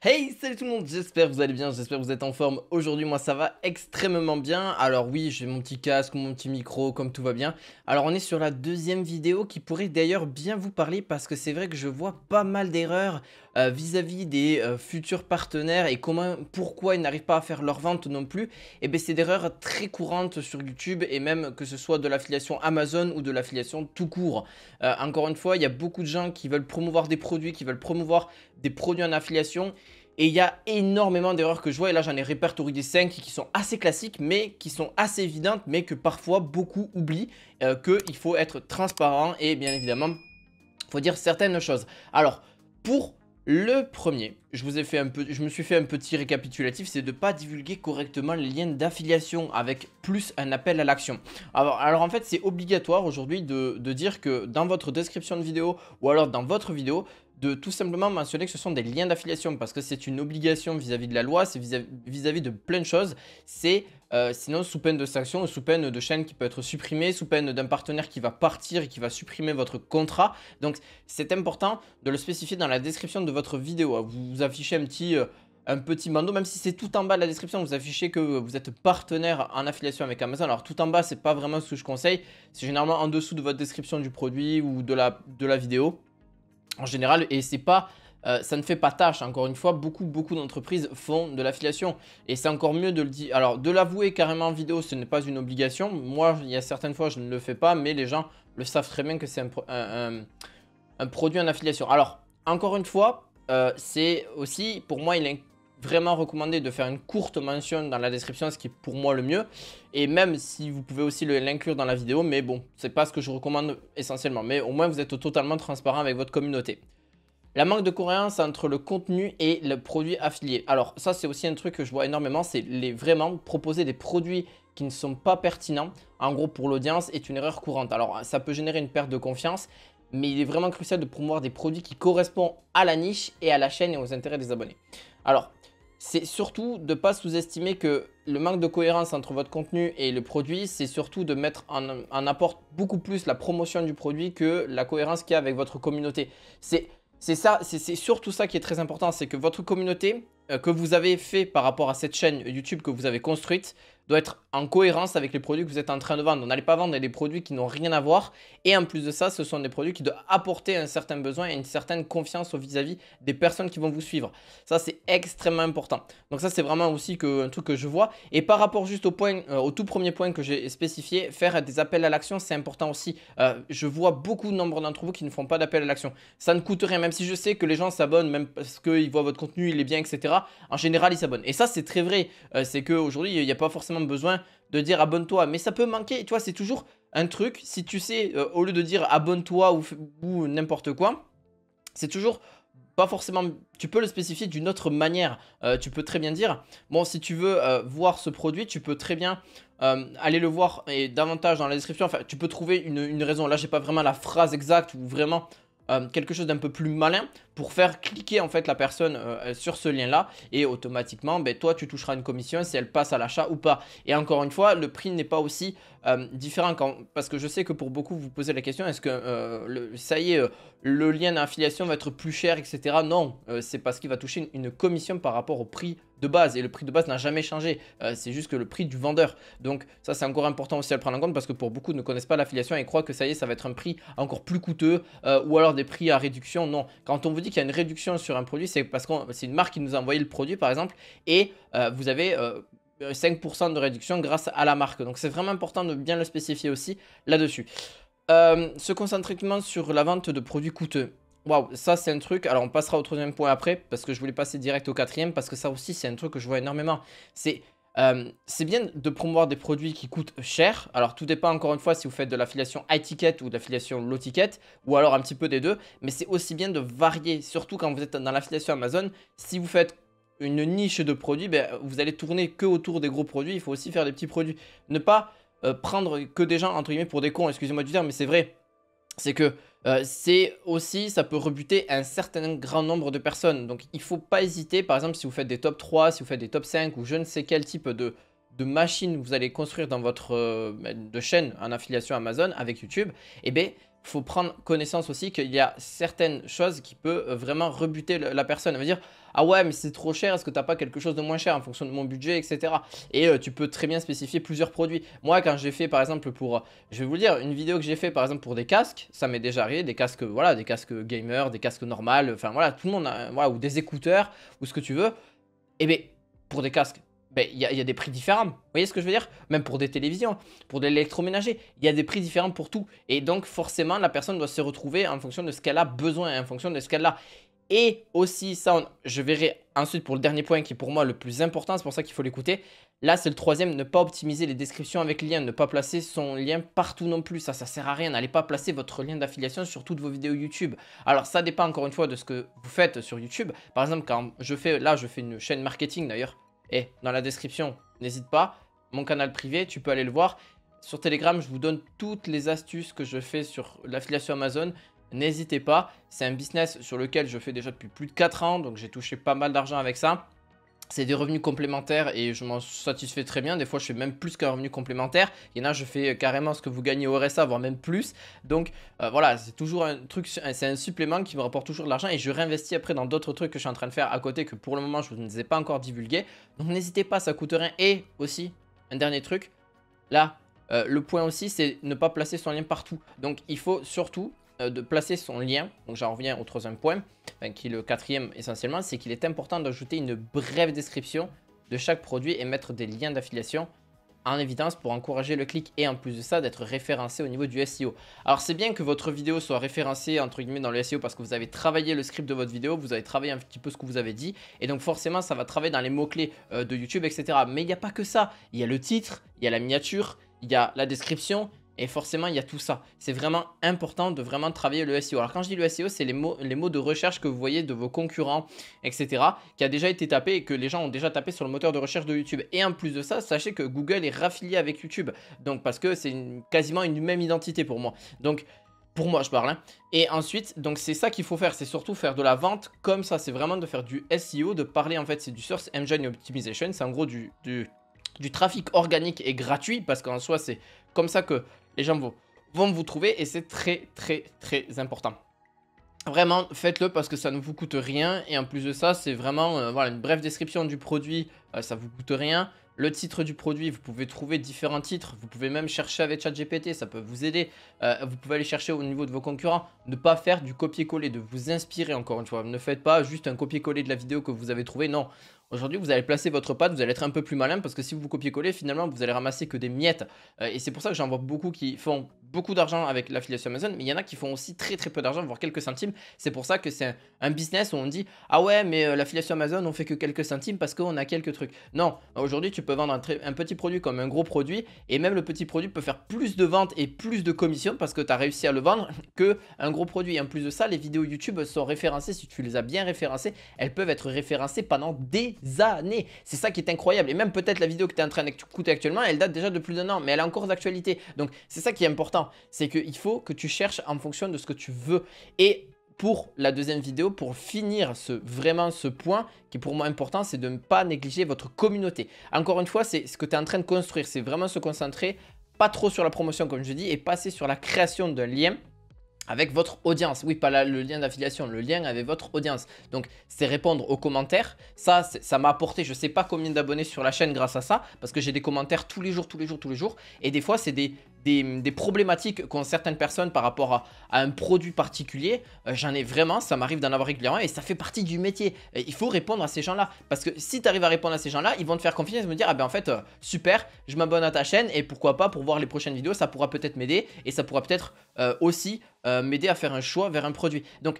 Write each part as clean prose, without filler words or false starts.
Hey, salut tout le monde, j'espère que vous allez bien, j'espère que vous êtes en forme. Aujourd'hui, moi ça va extrêmement bien. Alors oui, j'ai mon petit casque, mon petit micro, comme tout va bien. Alors on est sur la deuxième vidéo qui pourrait d'ailleurs bien vous parler parce que c'est vrai que je vois pas mal d'erreurs vis-à-vis des futurs partenaires et pourquoi ils n'arrivent pas à faire leur vente non plus. Et bien c'est des erreurs très courantes sur YouTube et même que ce soit de l'affiliation Amazon ou de l'affiliation tout court. Encore une fois, il y a beaucoup de gens qui veulent promouvoir des produits, qui veulent promouvoir des produits en affiliation. Et il y a énormément d'erreurs que je vois, et là j'en ai répertorié 5 qui sont assez classiques, mais qui sont assez évidentes, mais que parfois beaucoup oublient qu'il faut être transparent et bien évidemment, il faut dire certaines choses. Alors, pour le premier, je me suis fait un petit récapitulatif, c'est de ne pas divulguer correctement les liens d'affiliation avec plus un appel à l'action. Alors en fait, c'est obligatoire aujourd'hui de dire que dans votre description de vidéo ou alors dans votre vidéo, de tout simplement mentionner que ce sont des liens d'affiliation parce que c'est une obligation vis-à-vis de la loi, c'est vis-à-vis de plein de choses. C'est sinon sous peine de sanction ou sous peine de chaîne qui peut être supprimée, sous peine d'un partenaire qui va partir et qui va supprimer votre contrat. Donc c'est important de le spécifier dans la description de votre vidéo. Vous affichez un petit bandeau, même si c'est tout en bas de la description, vous affichez que vous êtes partenaire en affiliation avec Amazon. Alors tout en bas, c'est pas vraiment ce que je conseille, c'est généralement en dessous de votre description du produit ou de la vidéo en général, et c'est pas ça ne fait pas tâche. Encore une fois, beaucoup d'entreprises font de l'affiliation et c'est encore mieux de le dire. Alors de l'avouer carrément en vidéo, ce n'est pas une obligation. Moi, il y a certaines fois je ne le fais pas, mais les gens le savent très bien que c'est un produit en affiliation. Alors encore une fois, c'est aussi pour moi il est vraiment recommandé de faire une courte mention dans la description, ce qui est pour moi le mieux. Et même si vous pouvez aussi l'inclure dans la vidéo, mais bon, c'est pas ce que je recommande essentiellement. Mais au moins vous êtes totalement transparent avec votre communauté. La manque de cohérence entre le contenu et le produit affilié. Alors ça c'est aussi un truc que je vois énormément, c'est vraiment proposer des produits qui ne sont pas pertinents. En gros pour l'audience est une erreur courante. Alors ça peut générer une perte de confiance, mais il est vraiment crucial de promouvoir des produits qui correspondent à la niche et à la chaîne et aux intérêts des abonnés. Alors c'est surtout de ne pas sous-estimer que le manque de cohérence entre votre contenu et le produit, c'est surtout de mettre en apport beaucoup plus la promotion du produit que la cohérence qu'il y a avec votre communauté. C'est surtout ça qui est très important, c'est que votre communauté que vous avez fait par rapport à cette chaîne YouTube que vous avez construite doit être en cohérence avec les produits que vous êtes en train de vendre. N'allez pas vendre des produits qui n'ont rien à voir. Et en plus de ça, ce sont des produits qui doivent apporter un certain besoin et une certaine confiance vis-à-vis des personnes qui vont vous suivre. Ça, c'est extrêmement important. Donc ça, c'est vraiment aussi un truc que je vois. Et par rapport juste au tout premier point que j'ai spécifié, faire des appels à l'action, c'est important aussi. Je vois beaucoup de nombre d'entre vous qui ne font pas d'appel à l'action. Ça ne coûte rien, même si je sais que les gens s'abonnent, même parce qu'ils voient votre contenu, il est bien, etc. En général, ils s'abonnent. Et ça, c'est très vrai. C'est qu'aujourd'hui, il n'y a pas forcément besoin de dire abonne-toi. Mais ça peut manquer. Tu vois, c'est toujours un truc. Si tu sais, au lieu de dire abonne-toi ou n'importe quoi, c'est toujours pas forcément. Tu peux le spécifier d'une autre manière. Tu peux très bien dire bon, si tu veux voir ce produit, tu peux très bien aller le voir et davantage dans la description. Enfin, tu peux trouver une raison. Là, j'ai pas vraiment la phrase exacte ou vraiment quelque chose d'un peu plus malin pour faire cliquer en fait la personne sur ce lien là et automatiquement ben, toi tu toucheras une commission si elle passe à l'achat ou pas. Et encore une fois, le prix n'est pas aussi différent parce que je sais que pour beaucoup vous posez la question, est-ce que ça y est, le lien d'affiliation va être plus cher, etc. Non, c'est parce qu'il va toucher une commission par rapport au prix de base et le prix de base n'a jamais changé. C'est juste que le prix du vendeur. Donc ça c'est encore important aussi à le prendre en compte parce que pour beaucoup ne connaissent pas l'affiliation et croient que ça y est, ça va être un prix encore plus coûteux ou alors des prix à réduction. Non, quand on vous dit qu'il y a une réduction sur un produit, c'est parce que c'est une marque qui nous a envoyé le produit par exemple et vous avez 5% de réduction grâce à la marque. Donc c'est vraiment important de bien le spécifier aussi là-dessus. Se concentrer uniquement sur la vente de produits coûteux. Waouh, ça c'est un truc. Alors on passera au troisième point après parce que je voulais passer direct au quatrième parce que ça aussi c'est un truc que je vois énormément. C'est bien de promouvoir des produits qui coûtent cher. Alors tout dépend encore une fois si vous faites de l'affiliation high ticket ou de l'affiliation low ticket ou alors un petit peu des deux. Mais c'est aussi bien de varier, surtout quand vous êtes dans l'affiliation Amazon. Si vous faites une niche de produits, ben, vous allez tourner que autour des gros produits. Il faut aussi faire des petits produits. Ne pas prendre que des gens entre guillemets pour des cons, excusez-moi du terme, mais c'est vrai. C'est que c'est aussi, ça peut rebuter un certain grand nombre de personnes. Donc il ne faut pas hésiter, par exemple si vous faites des top 3, si vous faites des top 5 ou je ne sais quel type de machine vous allez construire dans votre de chaîne en affiliation Amazon avec YouTube, eh bien faut prendre connaissance aussi qu'il y a certaines choses qui peuvent vraiment rebuter la personne. Elle va dire, ah ouais, mais c'est trop cher, est-ce que tu n'as pas quelque chose de moins cher en fonction de mon budget, etc. Et tu peux très bien spécifier plusieurs produits. Moi, quand j'ai fait par exemple pour, je vais vous le dire, une vidéo que j'ai fait par exemple pour des casques, ça m'est déjà arrivé, des casques, voilà, des casques gamer, des casques normales, enfin voilà, tout le monde a, voilà, ou des écouteurs, ou ce que tu veux. Et bien, pour des casques, ben, il y a des prix différents. Vous voyez ce que je veux dire? Même pour des télévisions, pour de l'électroménager, il y a des prix différents pour tout. Et donc, forcément, la personne doit se retrouver en fonction de ce qu'elle a besoin, en fonction de ce qu'elle a. Et aussi, ça, je verrai ensuite pour le dernier point qui est pour moi le plus important, c'est pour ça qu'il faut l'écouter. Là, c'est le troisième, ne pas optimiser les descriptions avec lien, ne pas placer son lien partout non plus. Ça sert à rien. N'allez pas placer votre lien d'affiliation sur toutes vos vidéos YouTube. Alors, ça dépend encore une fois de ce que vous faites sur YouTube. Par exemple, quand je fais une chaîne marketing d'ailleurs. Et dans la description, n'hésite pas, mon canal privé, tu peux aller le voir. Sur Telegram, je vous donne toutes les astuces que je fais sur l'affiliation Amazon. N'hésitez pas, c'est un business sur lequel je fais déjà depuis plus de 4 ans, donc j'ai touché pas mal d'argent avec ça. C'est des revenus complémentaires et je m'en satisfais très bien. Des fois, je fais même plus qu'un revenu complémentaire. Il y en a, je fais carrément ce que vous gagnez au RSA, voire même plus. Donc voilà, c'est toujours un truc, c'est un supplément qui me rapporte toujours de l'argent et je réinvestis après dans d'autres trucs que je suis en train de faire à côté que pour le moment, je ne vous ai pas encore divulgué. Donc n'hésitez pas, ça coûte rien. Et aussi, un dernier truc, là, le point aussi, c'est ne pas placer son lien partout. Donc il faut surtout de placer son lien, donc j'en reviens au troisième point, enfin, qui est le quatrième essentiellement, c'est qu'il est important d'ajouter une brève description de chaque produit et mettre des liens d'affiliation en évidence pour encourager le clic et en plus de ça d'être référencé au niveau du SEO. Alors c'est bien que votre vidéo soit référencée entre guillemets dans le SEO parce que vous avez travaillé le script de votre vidéo, vous avez travaillé un petit peu ce que vous avez dit et donc forcément ça va travailler dans les mots-clés de YouTube, etc. Mais il n'y a pas que ça, il y a le titre, il y a la miniature, il y a la description. Et forcément, il y a tout ça. C'est vraiment important de vraiment travailler le SEO. Alors quand je dis le SEO, c'est les mots de recherche que vous voyez de vos concurrents, etc. qui a déjà été tapé et que les gens ont déjà tapé sur le moteur de recherche de YouTube. Et en plus de ça, sachez que Google est raffilié avec YouTube. Donc parce que c'est quasiment une même identité pour moi. Donc pour moi, je parle. Hein. Et ensuite, donc c'est ça qu'il faut faire. C'est surtout faire de la vente comme ça. C'est vraiment de faire du SEO, de parler en fait, c'est du Search Engine Optimization. C'est en gros du trafic organique et gratuit parce qu'en soi, c'est comme ça que les gens vont vous trouver et c'est très important. Vraiment, faites-le parce que ça ne vous coûte rien et en plus de ça, c'est vraiment voilà, une brève description du produit, ça ne vous coûte rien. Le titre du produit, vous pouvez trouver différents titres, vous pouvez même chercher avec ChatGPT, ça peut vous aider. Vous pouvez aller chercher au niveau de vos concurrents, ne pas faire du copier-coller, de vous inspirer encore une fois. Ne faites pas juste un copier-coller de la vidéo que vous avez trouvée, non. Aujourd'hui, vous allez placer votre patte, vous allez être un peu plus malin parce que si vous copiez-collez, finalement, vous allez ramasser que des miettes. Et c'est pour ça que j'en vois beaucoup qui font beaucoup d'argent avec l'affiliation Amazon, mais il y en a qui font aussi très peu d'argent, voire quelques centimes. C'est pour ça que c'est un business où on dit « Ah ouais, mais l'affiliation Amazon, on fait que quelques centimes parce qu'on a quelques trucs. » Non, aujourd'hui, tu peux vendre un petit produit comme un gros produit et même le petit produit peut faire plus de ventes et plus de commissions parce que tu as réussi à le vendre qu'un gros produit. Et en plus de ça, les vidéos YouTube sont référencées. Si tu les as bien référencées, elles peuvent être référencées pendant des années. C'est ça qui est incroyable. Et même peut-être la vidéo que tu es en train d'écouter actuellement, elle date déjà de plus d'1 an, mais elle est encore d'actualité. Donc c'est ça qui est important. C'est qu'il faut que tu cherches en fonction de ce que tu veux. Et pour la deuxième vidéo, pour finir vraiment ce point qui est pour moi important, c'est de ne pas négliger votre communauté. Encore une fois, c'est ce que tu es en train de construire. C'est vraiment se concentrer, pas trop sur la promotion comme je dis, et passer sur la création d'un lien avec votre audience. Oui, pas le lien d'affiliation, le lien avec votre audience. Donc, c'est répondre aux commentaires. Ça m'a apporté, je ne sais pas combien d'abonnés sur la chaîne grâce à ça, parce que j'ai des commentaires tous les jours. Et des fois, c'est des problématiques qu'ont certaines personnes par rapport à un produit particulier. J'en ai vraiment, ça m'arrive d'en avoir régulièrement et ça fait partie du métier. Et il faut répondre à ces gens-là. Parce que si tu arrives à répondre à ces gens-là, ils vont te faire confiance et me dire, ah ben en fait, super, je m'abonne à ta chaîne et pourquoi pas pour voir les prochaines vidéos, ça pourra peut-être m'aider et ça pourra peut-être aussi m'aider à faire un choix vers un produit. Donc,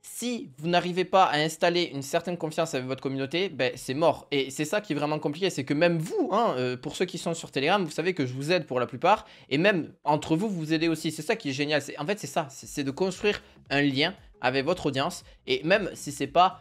si vous n'arrivez pas à installer une certaine confiance avec votre communauté, ben, c'est mort. Et c'est ça qui est vraiment compliqué, c'est que même vous, hein, pour ceux qui sont sur Telegram, vous savez que je vous aide pour la plupart, et même entre vous, vous aidez aussi. C'est ça qui est génial. En fait, c'est ça, c'est de construire un lien avec votre audience, et même si c'est pas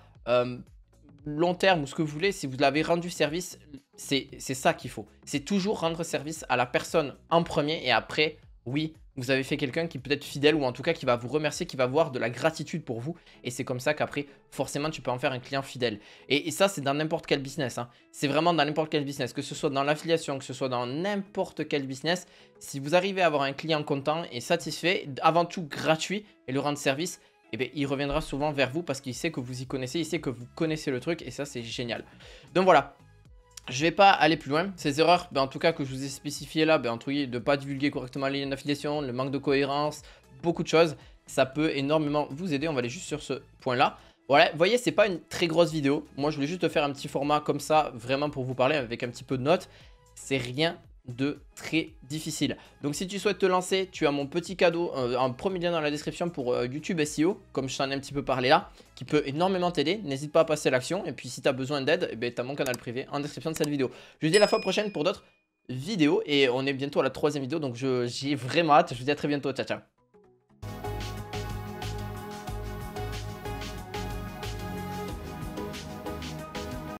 long terme ou ce que vous voulez, si vous l'avez rendu service, c'est ça qu'il faut. C'est toujours rendre service à la personne en premier, et après, oui, vous avez fait quelqu'un qui peut être fidèle ou en tout cas qui va vous remercier, qui va avoir de la gratitude pour vous. Et c'est comme ça qu'après, forcément, tu peux en faire un client fidèle. Et ça, c'est dans n'importe quel business, hein. C'est vraiment dans n'importe quel business, que ce soit dans l'affiliation, que ce soit dans n'importe quel business. Si vous arrivez à avoir un client content et satisfait, avant tout gratuit et le rendre service, eh bien, il reviendra souvent vers vous parce qu'il sait que vous y connaissez, il sait que vous connaissez le truc et ça, c'est génial. Donc voilà. Je vais pas aller plus loin. Ces erreurs, en tout cas que je vous ai spécifiées là, entre guillemets, de ne pas divulguer correctement les liens d'affiliation, le manque de cohérence, beaucoup de choses, ça peut énormément vous aider. On va aller juste sur ce point-là. Voilà, vous voyez, c'est pas une très grosse vidéo. Moi, je voulais juste faire un petit format comme ça, vraiment pour vous parler avec un petit peu de notes. C'est rien de très difficile. Donc si tu souhaites te lancer, tu as mon petit cadeau, un premier lien dans la description pour YouTube SEO, comme je t'en ai un petit peu parlé là, qui peut énormément t'aider. N'hésite pas à passer à l'action. Et puis si tu as besoin d'aide, tu as mon canal privé en description de cette vidéo. Je vous dis à la fois prochaine pour d'autres vidéos. Et on est bientôt à la 3e vidéo, donc j'ai vraiment hâte. Je vous dis à très bientôt. Ciao, ciao.